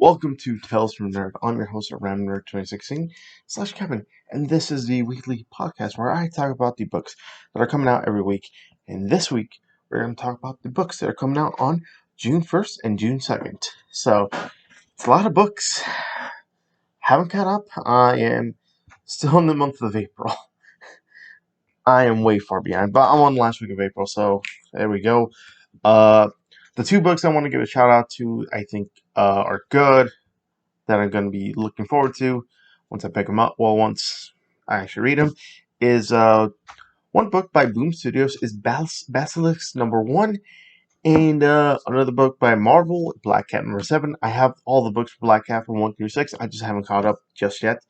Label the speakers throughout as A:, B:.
A: Welcome to Tales from Nerd. I'm your host at Nerd 2016 / Kevin, and this is the weekly podcast where I talk about the books that are coming out every week. And this week, we're going to talk about the books that are coming out on June 1st and June 2nd. So, it's a lot of books. Haven't caught up. I am still in the month of April. I am way far behind, but I'm on the last week of April, so there we go. Uh, the two books I want to give a shout out to, I think, are good, that I'm going to be looking forward to once I pick them up. Well, once I actually read them, is one book by Boom Studios is Basilisk #1, and another book by Marvel, Black Cat #7. I have all the books for Black Cat from 1 through 6. I just haven't caught up just yet.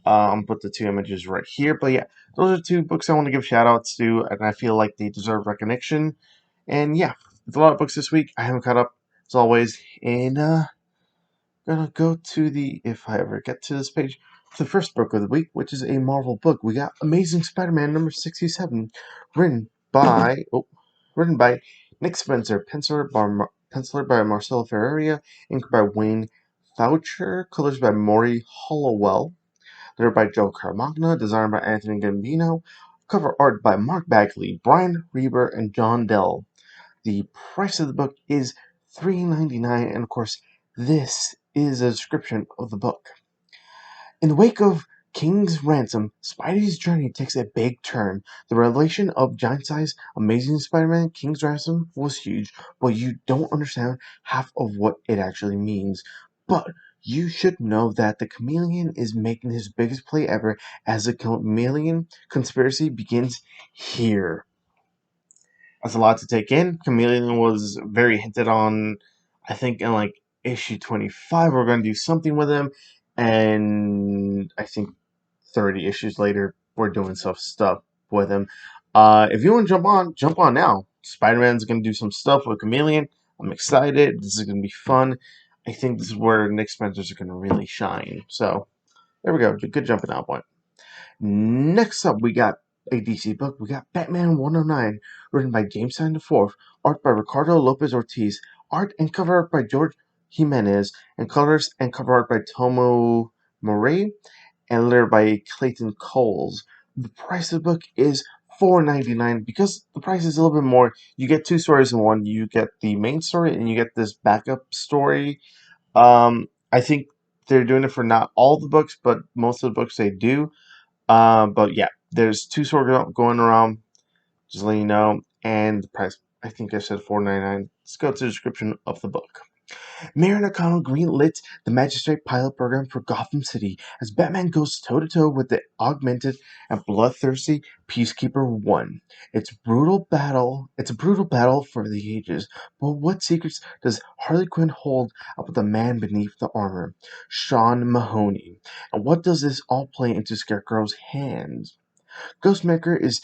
A: I'm put the two images right here, but yeah, those are two books I want to give shout outs to, and I feel like they deserve recognition. And yeah, it's a lot of books this week. I haven't caught up as always, and gonna go to if I ever get to this page, the first book of the week, which is a Marvel book. We got Amazing Spider-Man #67, written by written by Nick Spencer, penciler by Marcelo Ferreira, ink by Wayne Faucher, colors by Maury Hollowell, lettered by Joe Caramagna, designed by Anthony Gambino, cover art by Mark Bagley, Brian Reber, and John Dell. The price of the book is $3.99, and of course, this is a description of the book. In the wake of King's Ransom, Spidey's journey takes a big turn. The revelation of giant-sized Amazing Spider-Man King's Ransom was huge, but you don't understand half of what it actually means. But you should know that the Chameleon is making his biggest play ever as the Chameleon conspiracy begins here. That's a lot to take in. Chameleon was very hinted on, I think, in like issue 25. We're going to do something with him, and I think 30 issues later, we're doing stuff with him. If you want to jump on now. Spider-Man's going to do some stuff with Chameleon. I'm excited. This is going to be fun. I think this is where Nick Spencer's going to really shine. So, there we go. Good jumping out point. Next up, we got a DC book. We got Batman 109, written by James Tynion IV, art by Ricardo Lopez Ortiz, art and cover art by George Jimenez, and colors and cover art by Tomo Murray, and lettered by Clayton Coles. The price of the book is $4.99. Because the price is a little bit more, you get two stories in one. You get the main story and you get this backup story. I think they're doing it for not all the books, but most of the books they do. But yeah, there's two stories going around. Just letting you know. And the price, I think I said $4.99. Let's go to the description of the book. Mayor O'Connell greenlit the magistrate pilot program for Gotham City as Batman goes toe-to-toe with the augmented and bloodthirsty Peacekeeper 1. It's a brutal battle for the ages, but what secrets does Harley Quinn hold about the man beneath the armor, Sean Mahoney? And what does this all play into Scarecrow's hands? Ghostmaker is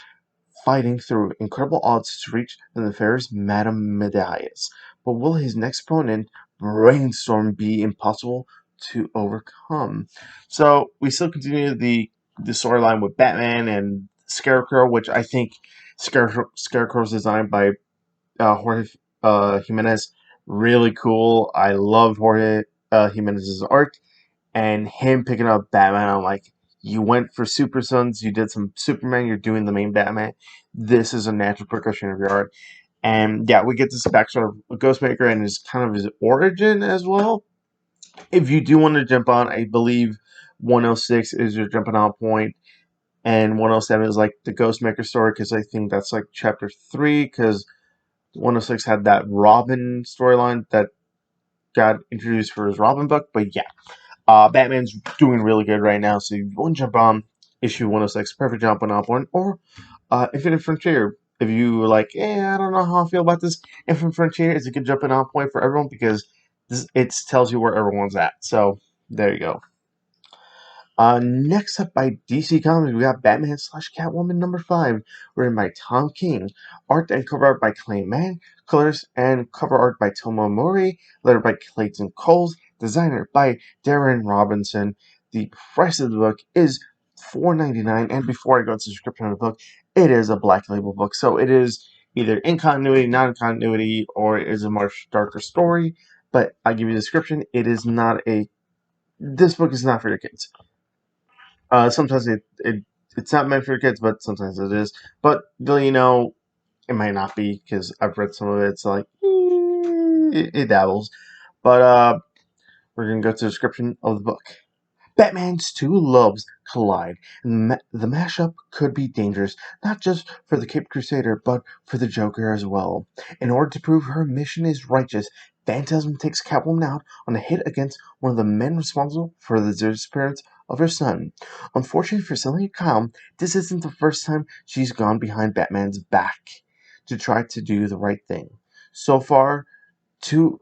A: fighting through incredible odds to reach the nefarious Madame Medaillas, but will his next opponent, Brainstorm, be impossible to overcome? So we still continue the storyline with Batman and Scarecrow, which I think Scarecrow's designed by Jorge Jimenez, really cool. I love Jorge Jimenez's art, and him picking up Batman. I'm like, you went for Super Sons, you did some Superman, you're doing the main Batman. This is a natural progression of your art. And yeah, we get this backstory of Ghostmaker and his kind of his origin as well. If you do want to jump on, I believe 106 is your jumping on point, and 107 is like the Ghostmaker story, because I think that's like chapter 3, because 106 had that Robin storyline that got introduced for his Robin book. But yeah, Batman's doing really good right now, so you want to jump on issue 106, perfect jumping off one, or Infinite Frontier. If you were like, I don't know how I feel about this, Infinite Frontier is a good jumping off point for everyone, because it tells you where everyone's at. So there you go. Next up by DC Comics, we got Batman / Catwoman #5, written by Tom King, art and cover art by Clay Mann, colors and cover art by Tomo Mori, lettered by Clayton Coles, designer by Darren Robinson. The price of the book is $4.99, and before I go into the description of the book, it is a black label book, so it is either in continuity, non-continuity, or it is a much darker story. but I give you a description. It is not a. This book is not for your kids. Sometimes it's not meant for your kids, but sometimes it is. But it might not be because I've read some of it. It's like it dabbles. But we're gonna go to the description of the book. Batman's two loves collide, and the mashup could be dangerous, not just for the Caped Crusader, but for the Joker as well. In order to prove her mission is righteous, Phantasm takes Catwoman out on a hit against one of the men responsible for the disappearance of her son. Unfortunately for Selina Kyle, this isn't the first time she's gone behind Batman's back to try to do the right thing. So far, to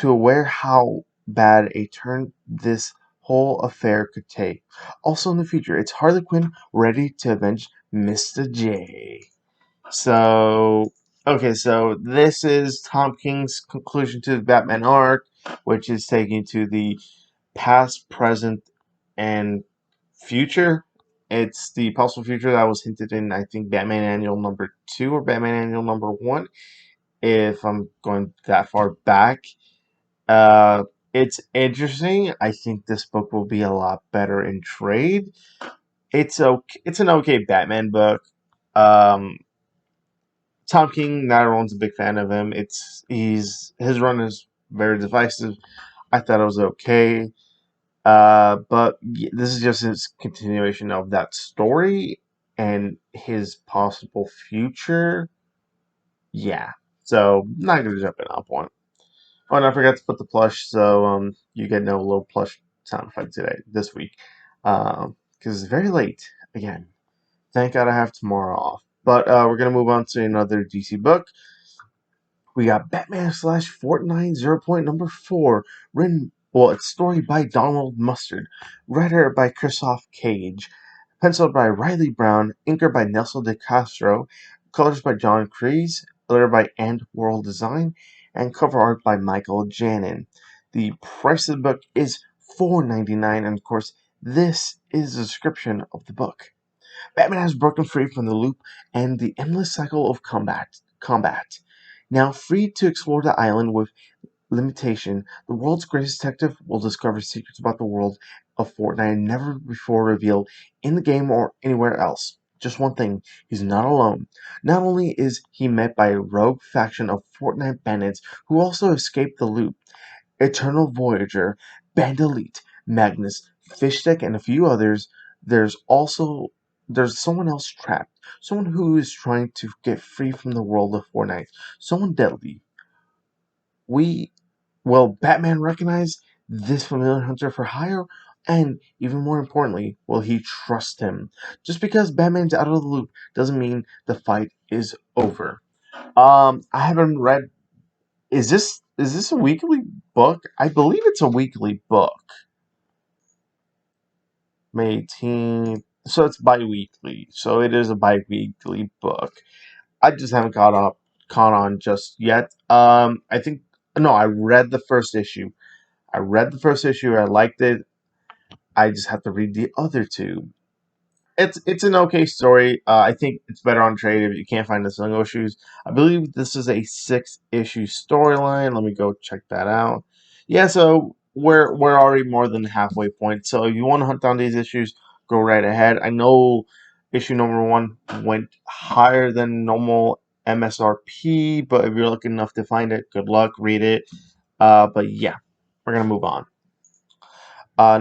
A: aware how bad a turn this whole affair could take. Also in the future, it's Harley Quinn ready to avenge Mr. J. So, okay, so this is Tom King's conclusion to the Batman arc, which is taking to the past, present, and future. It's the possible future that was hinted in, I think, Batman Annual number 2 or Batman Annual number 1, if I'm going that far back. Uh, it's interesting. I think this book will be a lot better in trade. It's okay. It's an okay Batman book. Um, Tom King, not everyone's a big fan of him. His run is very divisive. I thought it was okay. But this is just his continuation of that story and his possible future. Yeah. So not gonna jump in on point. Oh, and I forgot to put the plush, so you get no little plush sound effect this week, because it's very late again. Thank God I have tomorrow off. But we're gonna move on to another DC book. We got Batman slash Fortnite 0.4, written. Well, it's story by Donald Mustard, writer by Christoph Cage, penciled by Riley Brown, inker by Nelson De Castro, colors by John Kreese, lettered by End World Design, and cover art by Michael Janin. The price of the book is $4.99, and of course, this is a description of the book. Batman has broken free from the loop and the endless cycle of combat. Now free to explore the island with limitation, the world's greatest detective will discover secrets about the world of Fortnite never before revealed in the game or anywhere else. Just one thing, he's not alone. Not only is he met by a rogue faction of Fortnite bandits who also escaped the loop, Eternal Voyager, Bandolete, Magnus, Fishstick, and a few others, there's also there's someone else trapped. Someone who is trying to get free from the world of Fortnite. Someone deadly. Batman recognize this familiar hunter for hire? And even more importantly, will he trust him? Just because Batman's out of the loop doesn't mean the fight is over. I haven't read. Is this a weekly book? I believe it's a weekly book. May 18th. So it's bi-weekly. So it is a bi-weekly book. I just haven't caught on just yet. I think no, I read the first issue. I liked it. I just have to read the other two. It's an okay story. I think it's better on trade if you can't find the single issues. I believe this is a 6-issue storyline. Let me go check that out. Yeah, so we're already more than halfway point. So if you want to hunt down these issues, go right ahead. I know issue number 1 went higher than normal MSRP, but if you're lucky enough to find it, good luck, read it. But yeah, we're gonna move on.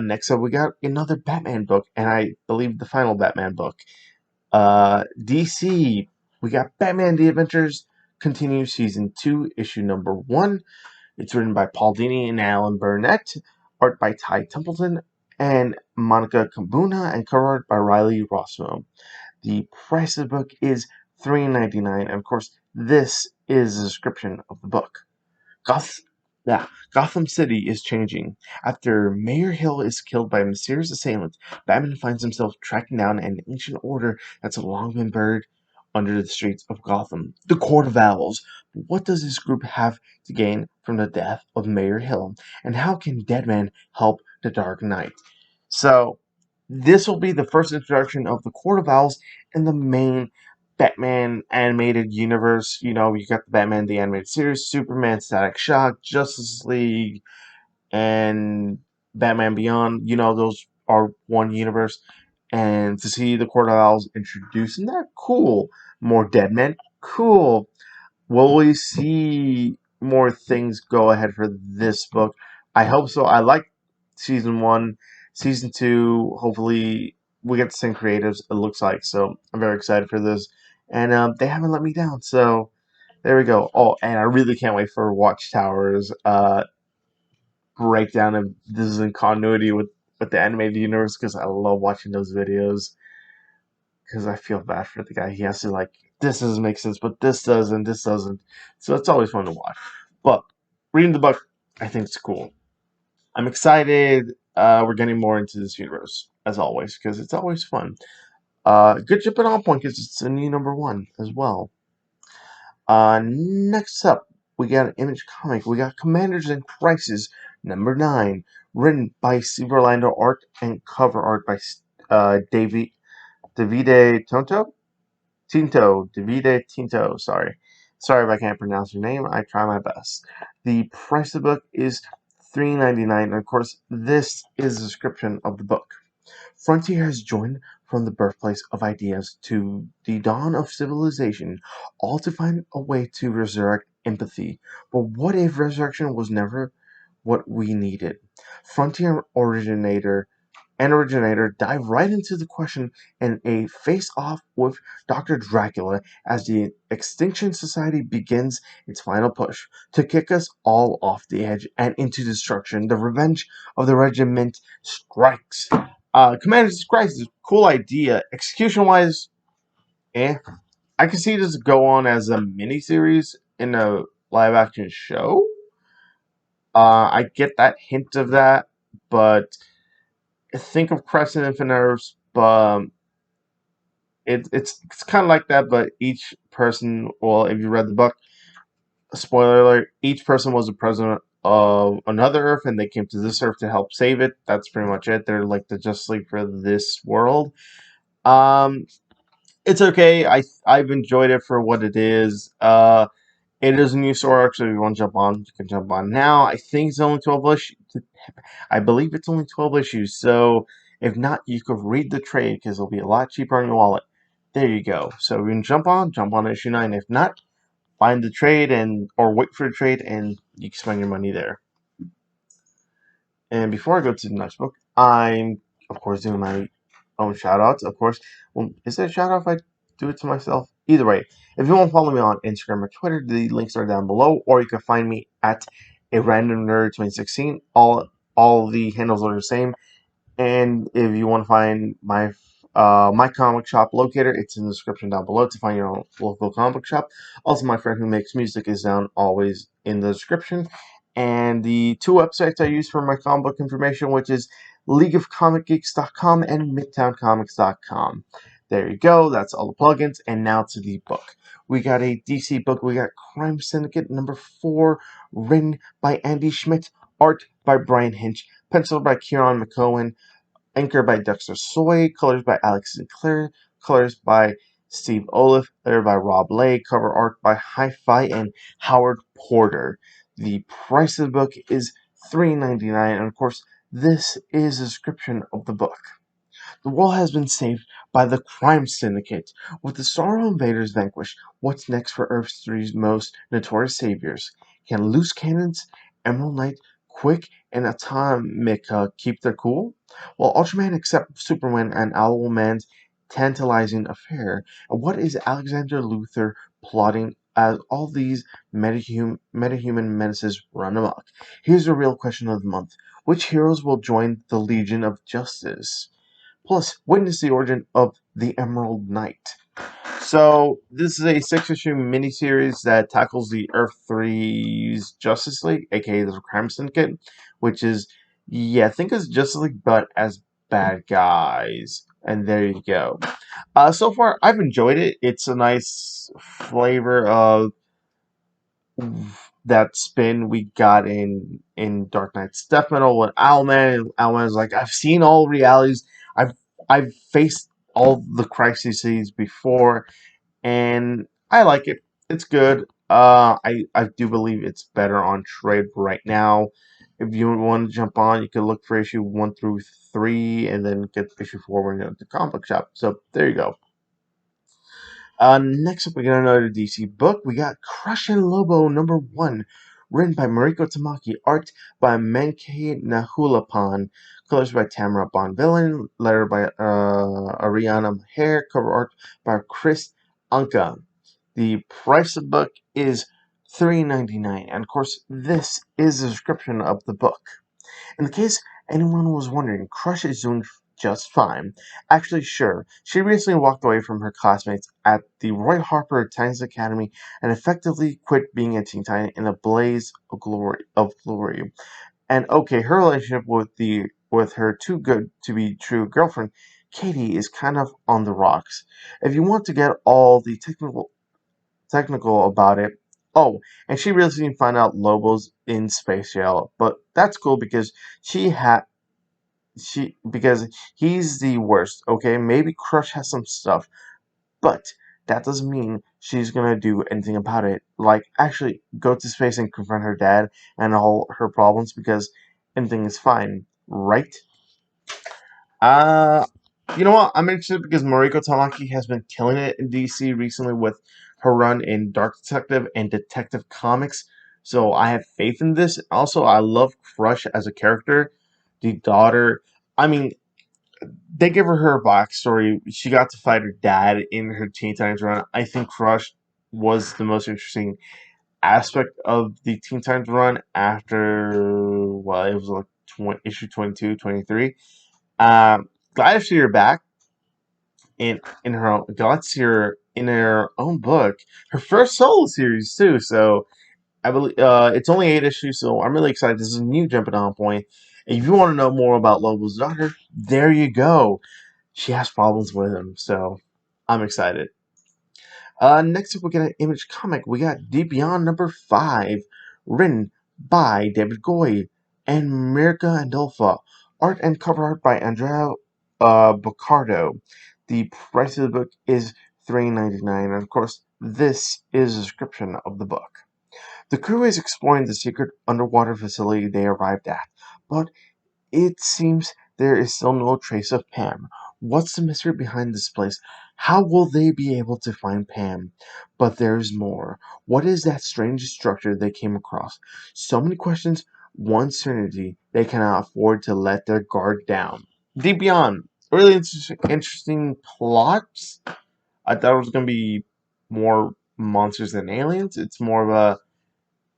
A: Next up, we got another Batman book, and I believe the final Batman book. DC, we got Batman The Adventures Continue Season 2, Issue number 1. It's written by Paul Dini and Alan Burnett, art by Ty Templeton and Monica Kambuna, and cover art by Riley Rossmo. The price of the book is $3.99, and of course, this is a description of the book. Goth- Gotham City is changing. After Mayor Hill is killed by a mysterious assailant, Batman finds himself tracking down an ancient order that's long been buried under the streets of Gotham. The Court of Owls. What does this group have to gain from the death of Mayor Hill? And how can Deadman help the Dark Knight? So, this will be the first introduction of the Court of Owls and the main Batman animated universe. You know, you got the Batman the animated series, Superman, Static Shock, Justice League, and Batman Beyond. You know, those are one universe. And to see the Court of Owls introducing that, cool. More Deadmen, cool. Will we see more things go ahead for this book? I hope so. I like season one, season two. Hopefully, we get the same creatives. It looks like so. I'm very excited for this, and they haven't let me down. So there we go. Oh, and I really can't wait for Watchtower's breakdown of this is in continuity with the animated universe because I love watching those videos because I feel bad for the guy. He has to like this doesn't make sense, but this does and this doesn't. So it's always fun to watch. But reading the book, I think it's cool. I'm excited. We're getting more into this universe as always because it's always fun. Good jumping on point because it's a new number one as well. Next up, we got an Image comic. We got Commanders in Crisis number 9, written by Steve Orlando, art and cover art by Davide Davide Tinto. Sorry if I can't pronounce your name. I try my best. The price of the book is $3.99, and of course, this is a description of the book. Frontier has joined from the birthplace of ideas to the dawn of civilization, all to find a way to resurrect empathy. But what if resurrection was never what we needed? Frontier Originator dive right into the question in a face-off with Dr. Dracula as the Extinction Society begins its final push to kick us all off the edge and into destruction. The revenge of the regiment strikes. Commander's Crisis, cool idea. Execution-wise, eh. I can see this go on as a miniseries in a live-action show. I get that hint of that, but think of Crescent Infinite Earths, but it's kind of like that. But each person, well, if you read the book, spoiler alert, each person was the president of another Earth, and they came to this Earth to help save it. That's pretty much it. They're like the Justice League for this world. Um, it's okay. I've enjoyed it for what it is. It is a new story arc, so if you want to jump on, you can jump on now. I think it's only 12 issues. I believe it's only 12 issues, so if not, you could read the trade because it'll be a lot cheaper on your wallet. There you go. So you can jump on issue 9. If not, find the trade or wait for the trade and you can spend your money there. And before I go to the next book, I'm of course doing my own shout outs. Of course, well, is it a shout out if I do it to myself? Either way, if you want to follow me on Instagram or Twitter, the links are down below, or you can find me at a random nerd 2016. All the handles are the same. And if you want to find my comic shop locator, it's in the description down below to find your own local comic shop. Also, my friend who makes music is down always in the description. And the two websites I use for my comic book information, which is leagueofcomicgeeks.com and midtowncomics.com. There you go. That's all the plugins. And now to the book. We got a DC book. We got Crime Syndicate number 4, written by Andy Schmidt, art by Brian Hinch, penciled by Kieran McCohen, anchor by Dexter Soy, colors by Alex Sinclair, colors by Steve Olive, letter by Rob Lay, cover art by Hi-Fi and Howard Porter. The price of the book is $3.99, and of course, this is a description of the book. The world has been saved by the crime syndicate. With the Starro invaders vanquished, what's next for Earth's 3 most notorious saviors? Can loose cannons, Emerald Knight, Quick, and Atomica keep their cool? Will Ultraman accept Superman and Owlman's tantalizing affair? And what is Alexander Luthor plotting as all these metahuman menaces run amok? Here's the real question of the month. Which heroes will join the Legion of Justice? Plus, witness the origin of the Emerald Knight. So, this is a 6-issue miniseries that tackles the Earth 3's Justice League, aka the Crime Syndicate, which is, yeah, think of Justice League, but as bad guys. And there you go. So far, I've enjoyed it. It's a nice flavor of that spin we got in Dark Knight's Death Metal with Owlman. And Owlman is like, I've seen all realities. I've faced all the crises before, and I like it. It's good. I do believe it's better on trade right now. If you want to jump on, you can look for issue 1 through 3, and then get issue 4 when you're at the comic book shop. So there you go. Next up, we got another DC book. We got Crush and Lobo #1, written by Mariko Tamaki, art by Menke Nahulapan, colors by Tamara Bonvillain, letter by Ariana Maher, cover art by Chris Anka. The price of the book is $3.99, and of course, this is a description of the book. In case anyone was wondering, Crush is doing just fine. Actually, sure. She recently walked away from her classmates at the Roy Harper Titans Academy and effectively quit being a Teen Titan in a blaze of glory. And okay, her relationship with her too good to be true girlfriend, Katie, is kind of on the rocks. If you want to get all the technical about it. Oh, and she recently found out Lobo's in Space Jail, but that's cool because because he's the worst. Okay, maybe Crush has some stuff, but that doesn't mean she's gonna do anything about it. Like actually go to space and confront her dad and all her problems because everything is fine, right? Uh, you know what? I'm interested because Mariko Tamaki has been killing it in DC recently with her run in Dark Detective and Detective Comics. So I have faith in this. Also, I love Crush as a character. The daughter. I mean, they give her backstory. She got to fight her dad in her Teen Titans run. I think Crush was the most interesting aspect of the Teen Titans run after, well, it was like issue 22, 23. Glad to see her back in her own. Glad to see her in her own book, her first solo series too. So I believe it's only 8 issues, so I'm really excited. This is a new jumping on point. And if you want to know more about Lobo's daughter, there you go. She has problems with him, so I'm excited. Next up, we got an Image comic. We got Deep Beyond #5, written by David Goy and Mirka Andolfa. Art and cover art by Andrea Boccardo. The price of the book is $3.99, and of course, this is a description of the book. The crew is exploring the secret underwater facility they arrived at, but it seems there is still no trace of Pam. What's the mystery behind this place? How will they be able to find Pam? But there's more. What is that strange structure they came across? So many questions, one certainty they cannot afford to let their guard down. Deep Beyond. Really interesting plots. I thought it was going to be more monsters than aliens. It's more of a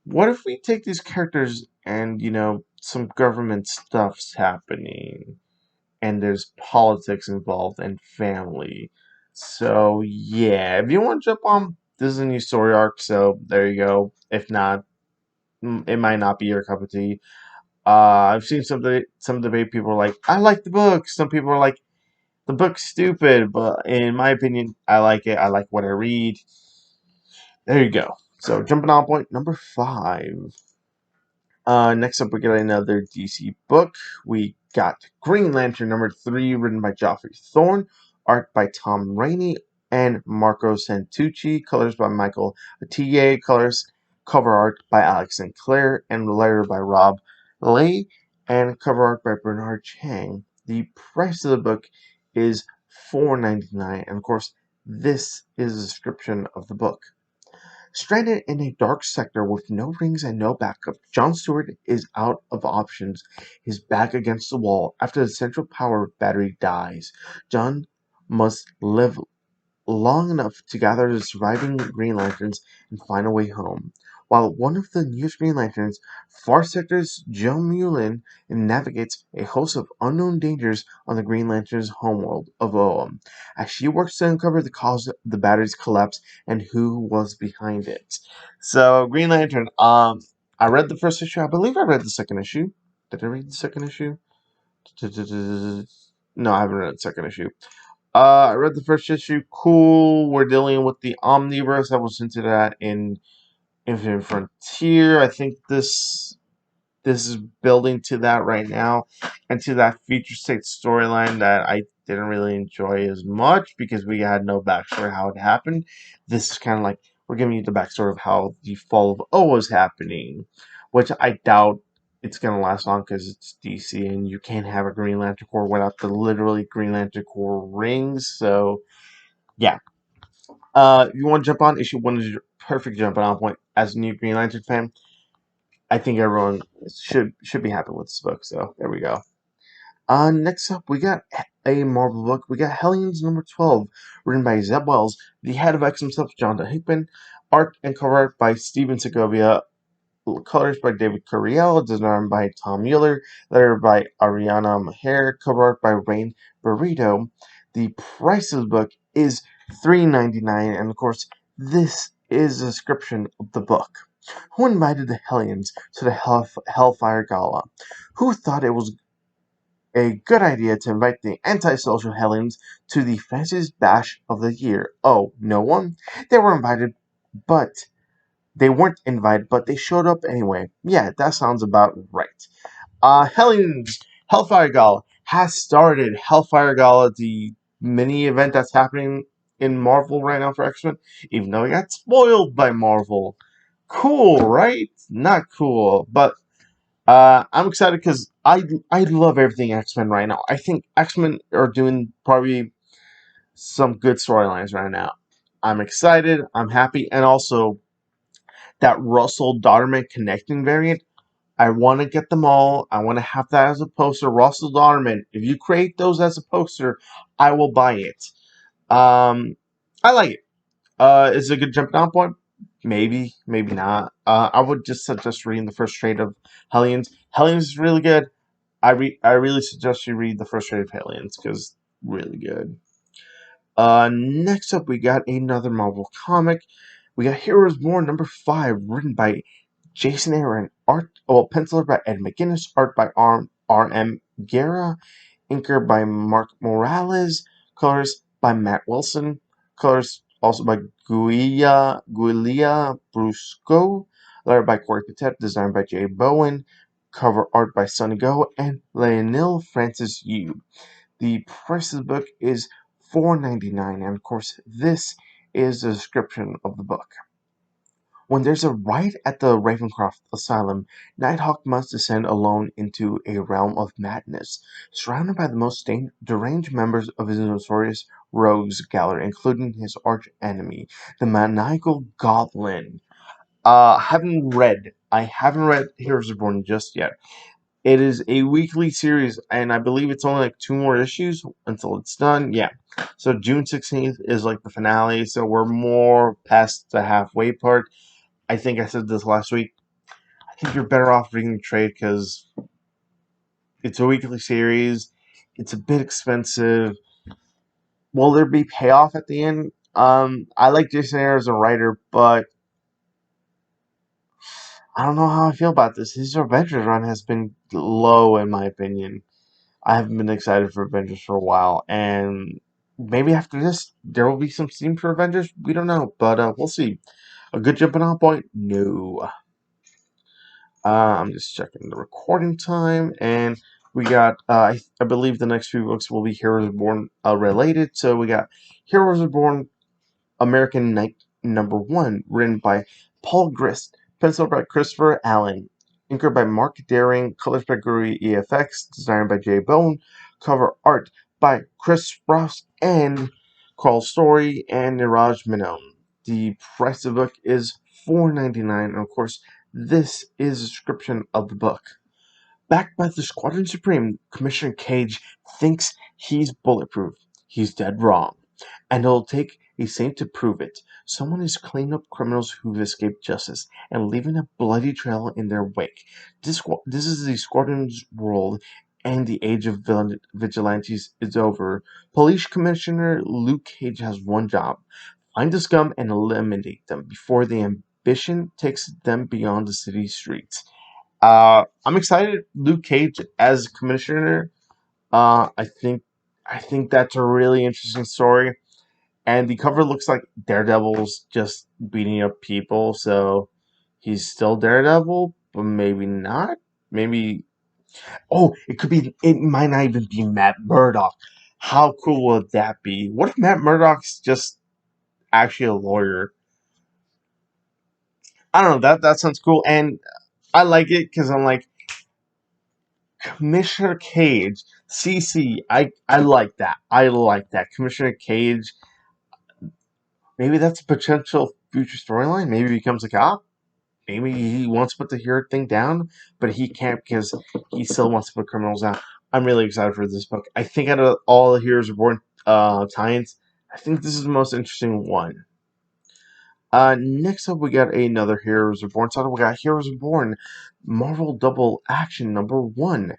A: what if we take these characters and, some government stuff's happening and there's politics involved and family? So, yeah, if you want to jump on, this is a new story arc, so there you go. If not, it might not be your cup of tea. I've seen some debate. People are like, I like the book. Some people are like, the book's stupid, but in my opinion, I like it. I like what I read. There you go. So, jumping on point #5. Next up, we got another DC book. We got Green Lantern #3, written by Geoffrey Thorne, art by Tom Rainey and Marco Santucci, colors by Michael Atiyeh, cover art by Alex Sinclair, and letter by Rob Lee, and cover art by Bernard Chang. The price of the book is $4.99, and of course, this is a description of the book. Stranded in a dark sector with no rings and no backup, John Stewart is out of options, his back against the wall after the central power battery dies. John must live long enough to gather the surviving Green Lanterns and find a way home. While one of the newest Green Lanterns, Far Sector's Joe Mullen, navigates a host of unknown dangers on the Green Lantern's homeworld of Oam, as she works to uncover the cause of the battery's collapse and who was behind it. So, Green Lantern, I read the first issue. I believe I read the second issue. Did I read the second issue? No, I haven't read the second issue. I read the first issue. Cool. We're dealing with the Omniverse. I was into that in Infinite Frontier. I think this. this is building to that right now, and to that future state storyline that I didn't really enjoy as much because we had no backstory how it happened. This is kind of like we're giving you the backstory of how the fall of O was happening, which I doubt it's gonna last long because it's DC and you can't have a Green Lantern Corps without the literally Green Lantern Corps rings. So yeah, if you want to jump on, issue 1 is your perfect jumping on point as a new Green Lantern fan. I think everyone should be happy with this book. So there we go. Next up, we got a Marvel book. We got Hellions number 12, written by Zeb Wells, the head of X himself, Jonathan Hickman, art and cover art by Steven Segovia, colors by David Curiel, design by Tom Mueller, letter by Ariana Maher, cover art by Rain Burrito. The price of the book is $3.99, and of course, this is a description of the book. Who invited the Hellions to the Hellfire Gala? Who thought it was a good idea to invite the antisocial Hellions to the fanciest bash of the year? Oh, no one? They were invited, but they weren't invited, but they showed up anyway. Yeah, that sounds about right. Hellions Hellfire Gala has started. Hellfire Gala, the mini event that's happening in Marvel right now for X-Men, even though it got spoiled by Marvel. Cool, right? Not cool, but I'm excited because I love everything X-Men right now. I think X-Men are doing probably some good storylines right now. I'm excited. I'm happy, and also that Russell Dodderman connecting variant. I want to get them all. I want to have that as a poster. Russell Dodderman, if you create those as a poster, I will buy it. I like it. Is it a good jumping on point? Maybe, maybe not. I would just suggest reading the first trade of Hellions. Hellions is really good. I really suggest you read the first trade of Hellions because really good. Next up, we got another Marvel comic. We got Heroes Born number 5, written by Jason Aaron, penciler by Ed McGuinness, art by R.M. Guerra, inker by Mark Morales, colors by Matt Wilson, colors also by Guilia Brusco, letter by Corey Patet, design by Jay Bowen, cover art by Sonny Go, and Leonil Francis Yu. The price of the book is $4.99, and of course, this is the description of the book. When there's a riot at the Ravencroft Asylum, Nighthawk must descend alone into a realm of madness, surrounded by the most deranged members of his notorious rogues gallery, including his arch-enemy, the maniacal Goblin. I haven't read Heroes Reborn just yet. It is a weekly series, and I believe it's only like 2 more issues until it's done. Yeah. So June 16th is like the finale, so we're more past the halfway part. I think I said this last week. I think you're better off reading the trade because it's a weekly series. It's a bit expensive. Will there be payoff at the end? I like Jason Aaron as a writer, but I don't know how I feel about this. His Avengers run has been low, in my opinion. I haven't been excited for Avengers for a while, and maybe after this, there will be some steam for Avengers. We don't know, but we'll see. A good jumping off point? No. I'm just checking the recording time, and we got, I believe the next few books will be Heroes Reborn related. So we got Heroes Reborn American Night number 1, written by Paul Grist, penciled by Christopher Allen, inker by Mark Daring, colors by Guri EFX, designed by Jay Bone, cover art by Chris Sprouse and Carl Story and Niraj Menon. The price of the book is $4.99, and of course, this is a description of the book. Backed by the Squadron Supreme, Commissioner Cage thinks he's bulletproof. He's dead wrong. And it'll take a saint to prove it. Someone is cleaning up criminals who've escaped justice and leaving a bloody trail in their wake. This is the Squadron's world, and the age of vigilantes is over. Police Commissioner Luke Cage has one job: find the scum and eliminate them before the ambition takes them beyond the city streets. I'm excited. Luke Cage as commissioner. Uh, I think I think that's a really interesting story. And the cover looks like Daredevil's just beating up people, so he's still Daredevil, but maybe not. Maybe. Oh, it could be. It might not even be Matt Murdock. How cool would that be? What if Matt Murdock's just actually a lawyer? I don't know. That sounds cool, and I like it because I'm like Commissioner Cage, CC. I like that. I like that. Commissioner Cage. Maybe that's a potential future storyline. Maybe he becomes a cop. Maybe he wants to put the hero thing down, but he can't because he still wants to put criminals out. I'm really excited for this book. I think out of all the Heroes Reborn tie-ins, I think this is the most interesting one. Next up, we got another Heroes Reborn title. We got Heroes Reborn Marvel Double Action #1.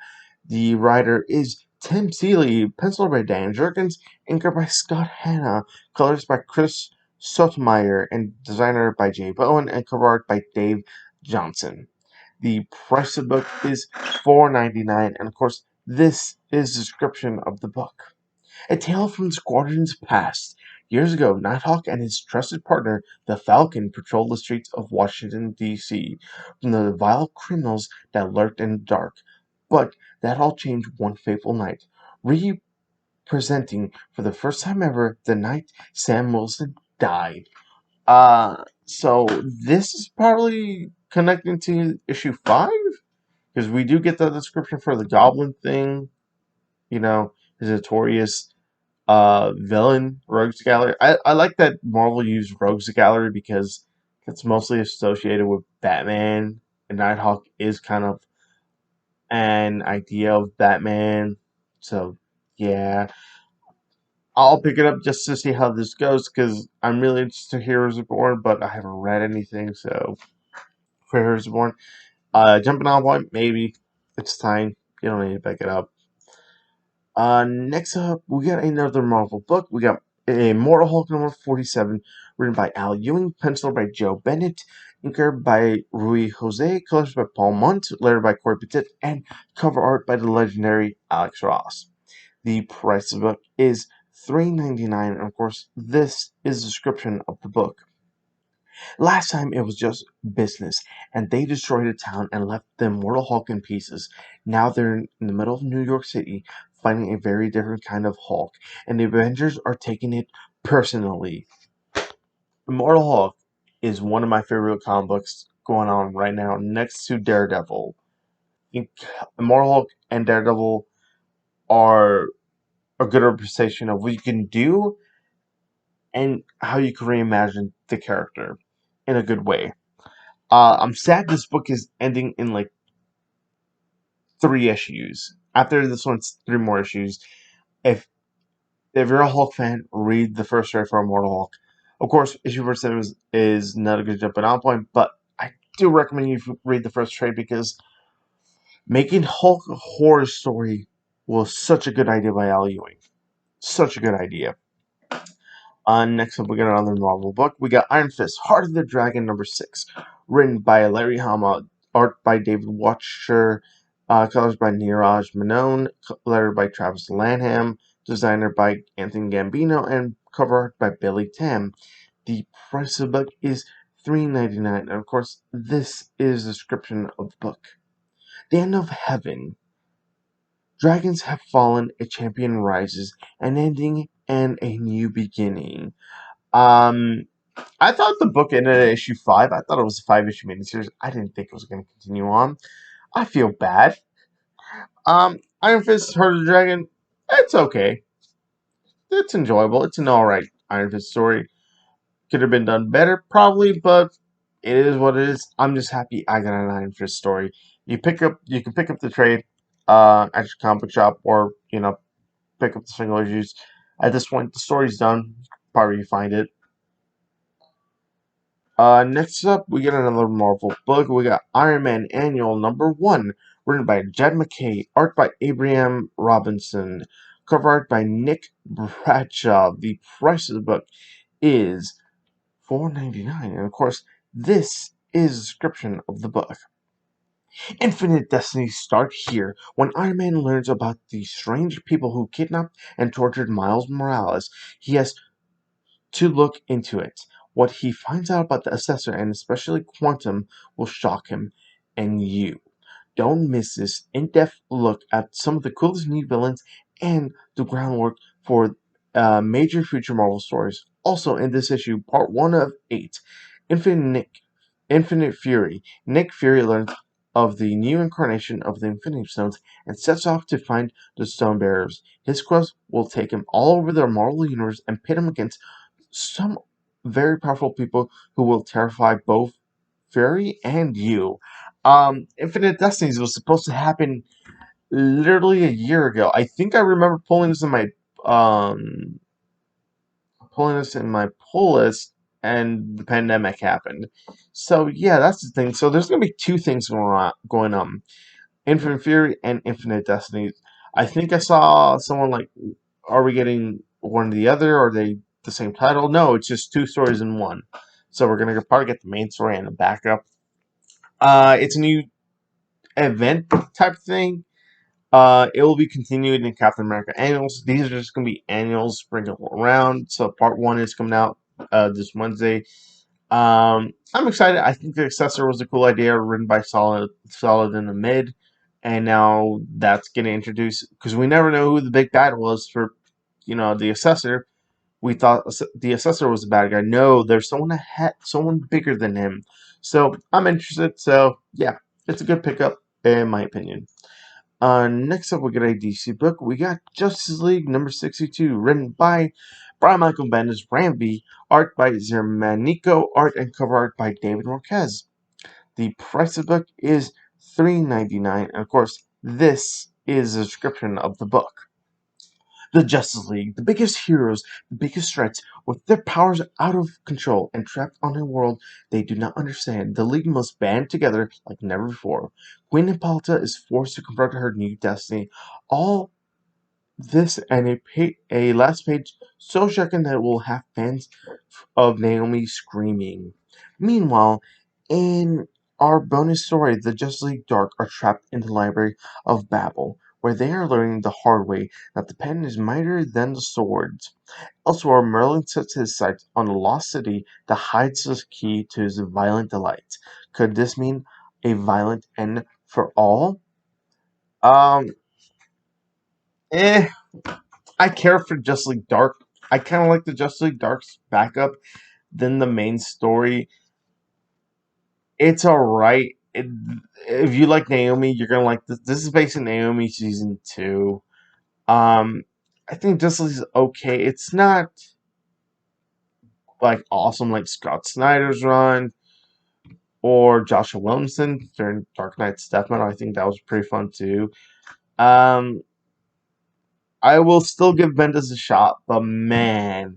A: The writer is Tim Seeley, penciler by Dan Jurgens, inker by Scott Hanna, colors by Chris Sotomayor, and designer by Jay Bowen, and cover art by Dave Johnson. The price of the book is $4.99, and of course, this is the description of the book. A tale from the Squadron's past. Years ago, Nighthawk and his trusted partner, the Falcon, patrolled the streets of Washington, D.C. from the vile criminals that lurked in the dark. But that all changed one fateful night, representing for the first time ever the night Sam Wilson died. So this is probably connecting to issue 5? Because we do get the description for the Goblin thing, his notorious villain, Rogues Gallery. I like that Marvel used Rogues Gallery because it's mostly associated with Batman, and Nighthawk is kind of an idea of Batman. So, yeah. I'll pick it up just to see how this goes because I'm really interested in Heroes Reborn, but I haven't read anything, so for Heroes Reborn. Jumping on point, maybe. It's time. You don't need to pick it up. Next up, we got another Marvel book. We got Immortal Hulk #47, written by Al Ewing, penciled by Joe Bennett, inker by Rui Jose, colors by Paul Munt, lettered by Corey Petit, and cover art by the legendary Alex Ross. The price of the book is $3.99, and of course, this is the description of the book. Last time it was just business, and they destroyed a town and left the Immortal Hulk in pieces. Now they're in the middle of New York City, fighting a very different kind of Hulk, and the Avengers are taking it personally. Immortal Hulk is one of my favorite comic books going on right now, next to Daredevil. Immortal Hulk and Daredevil are a good representation of what you can do and how you can reimagine the character in a good way. I'm sad this book is ending in like 3 issues. After this one's 3 more issues. If you're a Hulk fan, read the first trade for Immortal Hulk. Of course, issue 47 is not a good jumping on point, but I do recommend you read the first trade because making Hulk a horror story was such a good idea by Al Ewing. Such a good idea. Next up, we got another Marvel book. We got Iron Fist, Heart of the Dragon #6, written by Larry Hama, art by David Watcher, colors by Neeraj Menon, lettered by Travis Lanham, designer by Anthony Gambino, and cover art by Billy Tam. The price of the book is $3.99, and of course, this is the description of the book. The end of heaven. Dragons have fallen, a champion rises, an ending and a new beginning. Um, I thought the book ended at issue 5. I thought it was a 5 issue miniseries. I didn't think it was going to continue on. I feel bad. Iron Fist, Heart of the Dragon, it's okay. It's enjoyable. It's an alright Iron Fist story. Could have been done better, probably, but it is what it is. I'm just happy I got an Iron Fist story. You can pick up the trade at your comic book shop, or pick up the single issues. At this point, the story's done. Probably find it. Next up, we get another Marvel book. We got Iron Man Annual #1, written by Jed McKay, art by Abraham Robinson, cover art by Nick Bradshaw. The price of the book is $4.99, and of course, this is a description of the book. Infinite destinies start here when Iron Man learns about the strange people who kidnapped and tortured Miles Morales. He has to look into it. What he finds out about the Assessor, and especially Quantum, will shock him and you. Don't miss this in-depth look at some of the coolest new villains and the groundwork for major future Marvel stories. Also in this issue, part 1 of 8, Infinite Nick, Infinite Fury. Nick Fury learns of the new incarnation of the Infinity Stones and sets off to find the Stone Bearers. His quest will take him all over the Marvel Universe and pit him against some very powerful people who will terrify both Fury and you. Infinite Destinies was supposed to happen literally a year ago. I think I remember um pulling this in my pull list, and the pandemic happened. So yeah, that's the thing. So there's gonna be two things going on. Infinite Fury and Infinite Destinies. I think I saw someone like, are we getting one or the other? Or are they the same title? No, it's just two stories in one. So we're gonna probably get the main story and a backup. It's a new event type thing. It will be continued in Captain America annuals. These are just gonna be annuals sprinkled around. So part 1 is coming out this Wednesday. I'm excited. I think the Accessor was a cool idea, written by Solid in the Mid, and now that's getting introduced because we never know who the big bad was for, the Accessor. We thought the Assessor was the bad guy. No, there's someone bigger than him. So I'm interested. So yeah, it's a good pickup in my opinion. Next up, we got a DC book. We got Justice League number 62, written by Brian Michael Bendis, Ramby, art by Zermanico, art and cover art by David Marquez. The price of the book is $3.99, and of course, this is a description of the book. The Justice League, the biggest heroes, the biggest threats, with their powers out of control and trapped on a world they do not understand, the League must band together like never before. Queen Hippolyta is forced to confront her new destiny. All this and a last page so shocking that it will have fans of Naomi screaming. Meanwhile, in our bonus story, the Justice League Dark are trapped in the Library of Babel, where they are learning the hard way that the pen is mightier than the swords. Elsewhere, Merlin sets his sights on a lost city that hides the key to his violent delights. Could this mean a violent end for all? Um, eh, I care for Justice League Dark. I kind of like the Justice League Dark's backup than the main story. It's alright. If you like Naomi, you're gonna like this. This is based on Naomi season 2. Um, I think Justice League is okay. It's not like awesome like Scott Snyder's run or Joshua Williamson during Dark Knight's Death Metal. I think that was pretty fun too. Um, I will still give Bendis a shot, but man,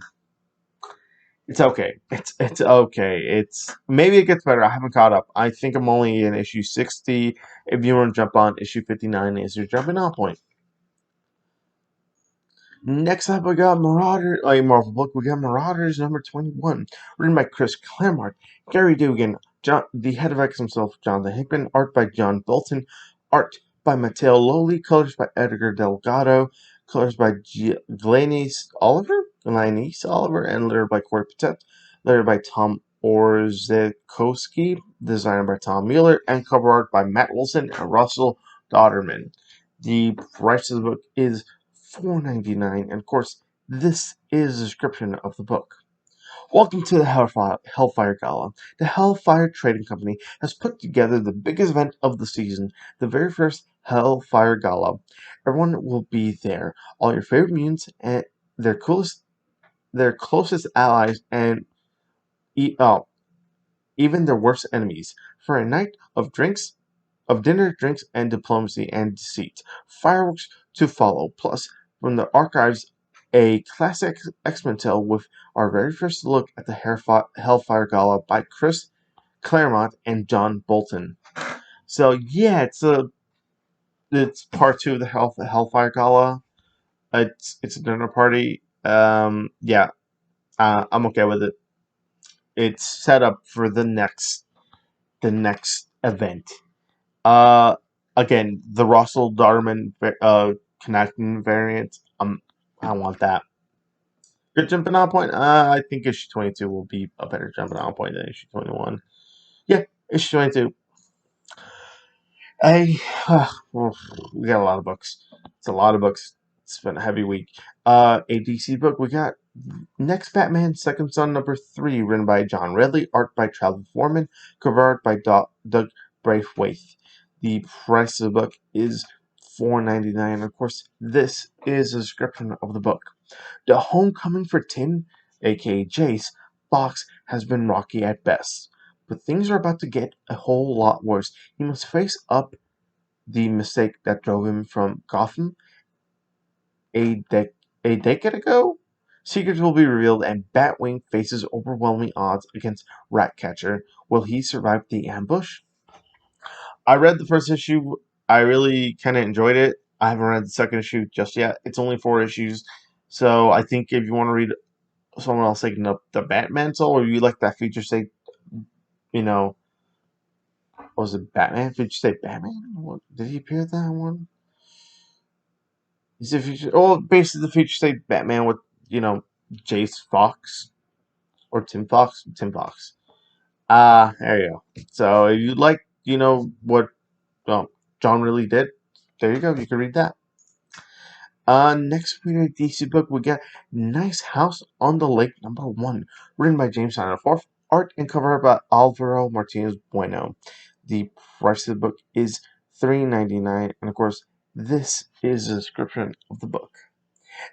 A: it's okay. It's okay. It's maybe it gets better. I haven't caught up. I think I'm only in issue 60. If you want to jump on, issue 59 is your jumping on point. Next up, we got Marvel book. We got Marauders number 21, written by Chris Claremont, Gary Dugan, the head of X himself, Jonathan Hickman, art by John Bolton, art by Matteo Loli, colors by Edgar Delgado, colors by Glenys Oliver, and lettered by Corey Patet, lettered by Tom Orzechowski, designed by Tom Mueller, and cover art by Matt Wilson and Russell Dodderman. The price of the book is $4.99, and of course, this is a description of the book. Welcome to the Hellfire Gala. The Hellfire Trading Company has put together the biggest event of the season, the very first Hellfire Gala. Everyone will be there. All your favorite mutants and their closest allies, and even their worst enemies, for a night of dinner, drinks, and diplomacy and deceit. Fireworks to follow. Plus, from the archives, a classic X-Men tale with our very first look at the Hellfire Gala by Chris Claremont and John Bolton. So yeah, it's part 2 of the Hellfire Gala. It's a dinner party. Yeah, I'm okay with it. It's set up for the next event. Uh, Again, the Russell Darman connecting variant. I want that. Good jumping on point. I think issue 22 will be a better jumping on point than issue 21. Yeah, issue 22. I we got a lot of books. It's a lot of books. It's been a heavy week. A DC book. We got Next Batman, Second Son, #3, written by John Ridley, art by Travis Foreman, cover art by Doug Braithwaite. The price of the book is $4.99. Of course, this is a description of the book. The homecoming for Tim, aka Jace, Fox has been rocky at best. But things are about to get a whole lot worse. He must face up the mistake that drove him from Gotham a, a decade ago. Secrets will be revealed, and Batwing faces overwhelming odds against Ratcatcher. Will he survive the ambush? I read the first issue. I really kind of enjoyed it. I haven't read the second issue just yet. It's only 4 issues. So I think if you want to read someone else taking up the Batman soul, or you like that feature state, you know, what was it Batman? Feature state Batman? What, did he appear in that one? Is it feature? Oh, basically the feature state Batman with Jace Fox or Tim Fox. Tim Fox. There you go. So if you like, what John really did, there you go. You can read that. Next week DC book we got Nice House on the Lake #1, written by James Tynion IV, art and cover by Alvaro Martinez Bueno. The price of the book is $3.99, and of course, this is a description of the book.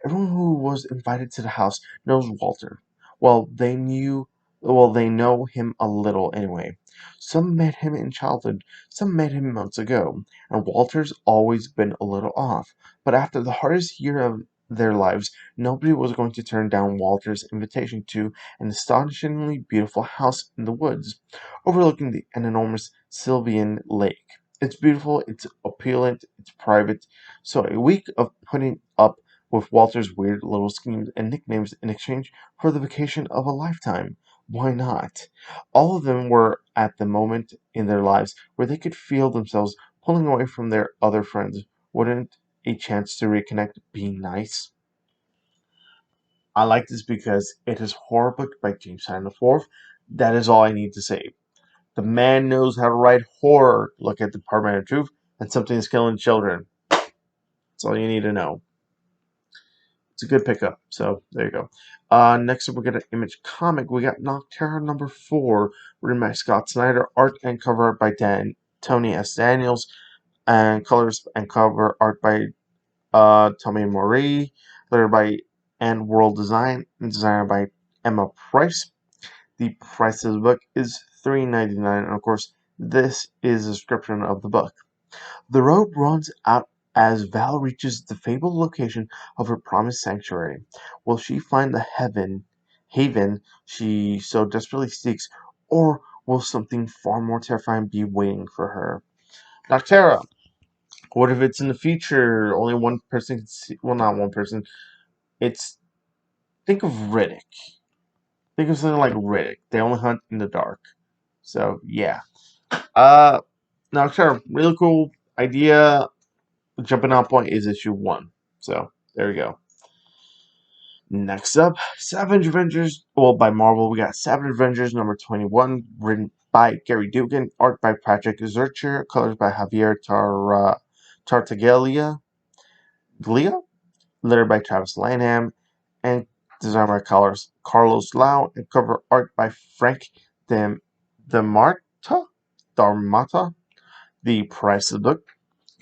A: Everyone who was invited to the house knows Walter. They know him a little anyway. Some met him in childhood, some met him months ago, and Walter's always been a little off. But after the hardest year of their lives, nobody was going to turn down Walter's invitation to an astonishingly beautiful house in the woods, overlooking an enormous Sylvan lake. It's beautiful, it's opulent, it's private. So a week of putting up with Walter's weird little schemes and nicknames in exchange for the vacation of a lifetime. Why not? All of them were at the moment in their lives where they could feel themselves pulling away from their other friends. Wouldn't a chance to reconnect be nice? I like this because it is horror book by James Tynion IV. That is all I need to say. The man knows how to write horror. Look at the Department of Truth, and something is killing children. That's all you need to know. It's a good pickup. So there you go. Next up, we got an Image comic. We got Nocterra #4, written by Scott Snyder, art and cover art by Tony S. Daniels, and colors and cover art by Tommy Morey, lettered by and World Design, and designer by Emma Price. The price of the book is $3.99, and of course, this is a description of the book. The road runs out as Val reaches the fabled location of her promised sanctuary. Will she find the haven she so desperately seeks, or will something far more terrifying be waiting for her? Noctera. What if it's in the future? Only one person can see. Well, not one person. It's think of Riddick. Think of something like Riddick. They only hunt in the dark. So yeah. Noctera. Really cool idea. Jumping out point is issue 1. So there we go. Next up, Savage Avengers. Well, by Marvel, we got Savage Avengers #21, written by Gary Dugan, art by Patrick Zurcher, colors by Javier Tartaglia, lettered by Travis Lanham, and designed by Carlos Lau, and cover art by Frank Demarta. Darmata. The price of the book,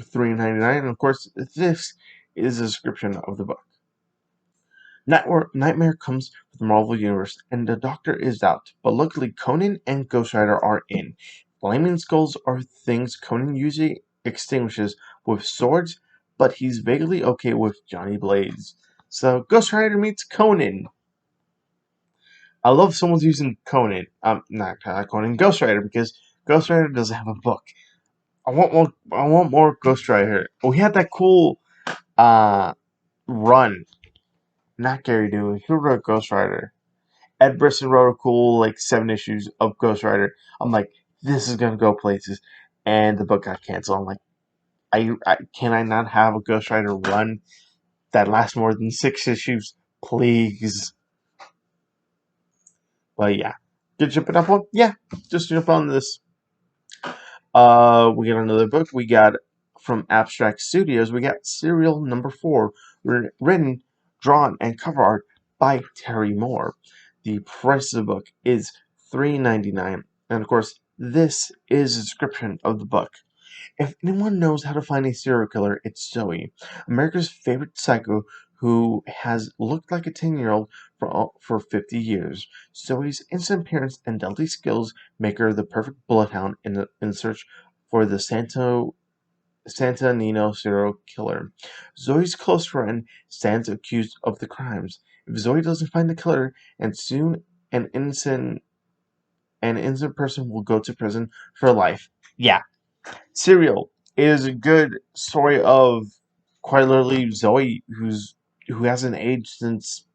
A: $3.99, and of course, this is a description of the book. Nightmare comes with the Marvel Universe, and the Doctor is out, but luckily Conan and Ghost Rider are in. Flaming skulls are things Conan usually extinguishes with swords, but he's vaguely okay with Johnny Blaze. So Ghost Rider meets Conan. I love someone's using Conan. Not Conan, Ghost Rider, because Ghost Rider doesn't have a book. I want more. I want more Ghost Rider. We had that cool run. Not Gary Dewey. Who wrote Ghost Rider? Ed Brisson wrote a cool 7 issues of Ghost Rider. I'm like, this is gonna go places, and the book got canceled. I'm like, can I not have a Ghost Rider run that lasts more than 6 issues, please? But yeah, did you jump it up on? Yeah, just jump on this. We got another book. We got from Abstract Studios. We got Serial Number 4, written, drawn, and cover art by Terry Moore. The price of the book is $3.99, and of course, this is a description of the book. If anyone knows how to find a serial killer, it's Zoe, America's favorite psycho who has looked like a 10-year-old for 50 years. Zoe's instant appearance and deadly skills make her the perfect bloodhound in search for the Santa Nino serial killer. Zoe's close friend stands accused of the crimes. If Zoe doesn't find the killer, and soon an innocent person will go to prison for life. Yeah, Serial is a good story of quite literally Zoe, who hasn't aged since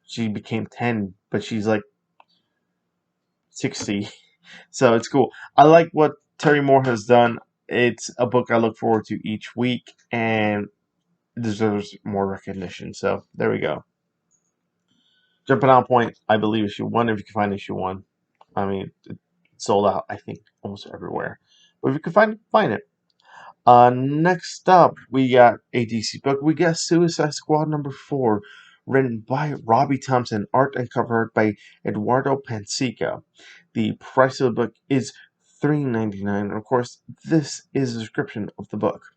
A: she became 10, but she's like 60. So it's cool. I like what Terry Moore has done. It's a book I look forward to each week, and it deserves more recognition. So there we go. Jumping on point, I believe issue 1, if you can find issue 1. I mean, it's sold out, I think, almost everywhere. But if you can find it. Next up, we got a DC book. We got Suicide Squad number 4, written by Robbie Thompson, art and cover art by Eduardo Pansica. The price of the book is $3.99. And of course, this is a description of the book.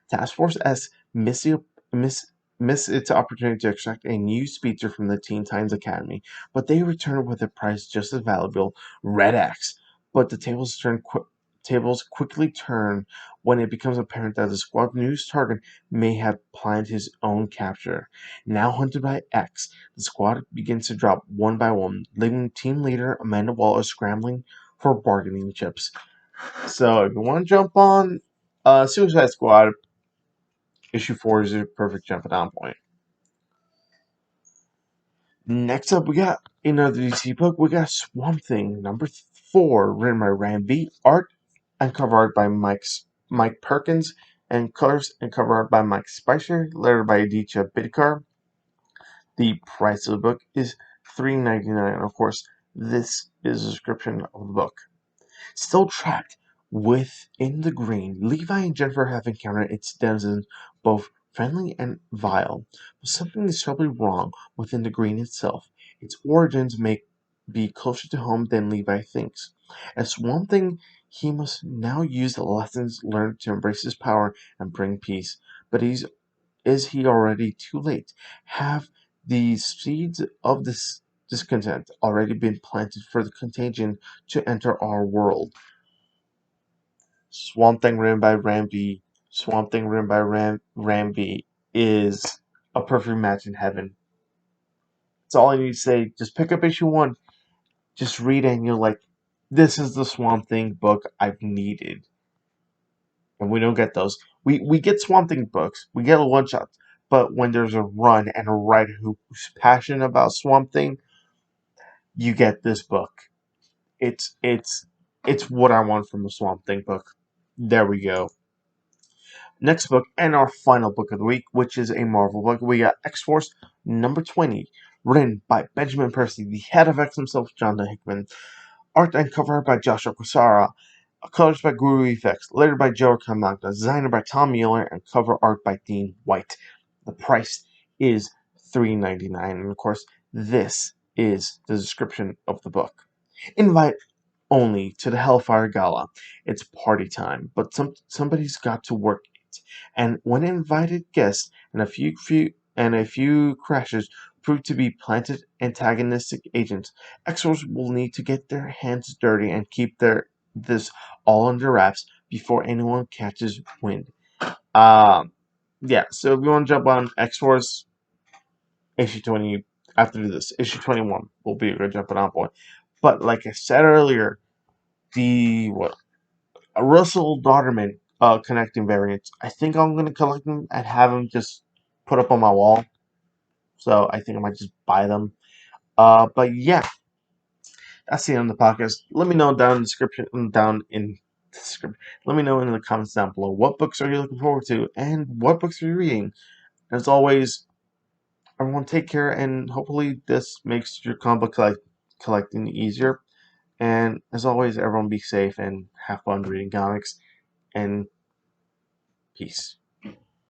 A: Task Force S miss, miss its opportunity to extract a new speedster from the Teen Titans Academy, but they return with a prize just as valuable, Red X. But the tables quickly turn when it becomes apparent that the squad's new target may have planned his own capture. Now hunted by X, the squad begins to drop one by one, leaving team leader Amanda Waller scrambling for bargaining chips. So if you want to jump on Suicide Squad, issue 4 is a perfect jumping on point. Next up, we got another DC book. We got Swamp Thing number 4, written by Ram V, art and cover art by Mike Perkins, and colors and cover art by Mike Spicer, lettered by Aditya Bidkar. The price of the book is $3.99. Of course, this is a description of the book. Still trapped within the green, Levi and Jennifer have encountered its denizens, both friendly and vile. But something is terribly wrong within the green itself. Its origins may be closer to home than Levi thinks. As one thing, he must now use the lessons learned to embrace his power and bring peace. But is he already too late? Have the seeds of this discontent already been planted for the contagion to enter our world? Swamp Thing written by Ramby, Swamp Thing written by Ramby is a perfect match in heaven. That's all I need to say. Just pick up issue 1, just read it, and you're like, this is the Swamp Thing book I've needed. And we don't get those. We get Swamp Thing books, we get a one shot, but when there's a run and a writer who's passionate about Swamp Thing, you get this book. It's what I want from a Swamp Thing book. There we go. Next book, and our final book of the week, which is a Marvel book. We got X-Force number 20, written by Benjamin Percy, the head of X himself, Jonathan Hickman. Art and cover by Joshua Quesara. Colors by Guru Effects. Lettered by Joe Camargo. Designer by Tom Mueller. And cover art by Dean White. The price is $3.99. And of course, this is the description of the book. Invite only to the Hellfire Gala. It's party time, but somebody's got to work it. And when invited guests and a few crashes prove to be planted antagonistic agents, exorcs will need to get their hands dirty and keep this all under wraps before anyone catches wind. Yeah. So if you want to jump on X-Force, issue 20 after this, issue 21 will be a good jumping on point. But like I said earlier, the Russell Dauterman connecting variants. I think I'm gonna collect them and have them just put up on my wall. So I think I might just buy them. But yeah, that's the end of the podcast. Let me know down in the description, Let me know in the comments down below what books are you looking forward to and what books are you reading. As always, everyone take care, and hopefully this makes your comic book collecting easier. And as always, everyone be safe and have fun reading comics, and peace.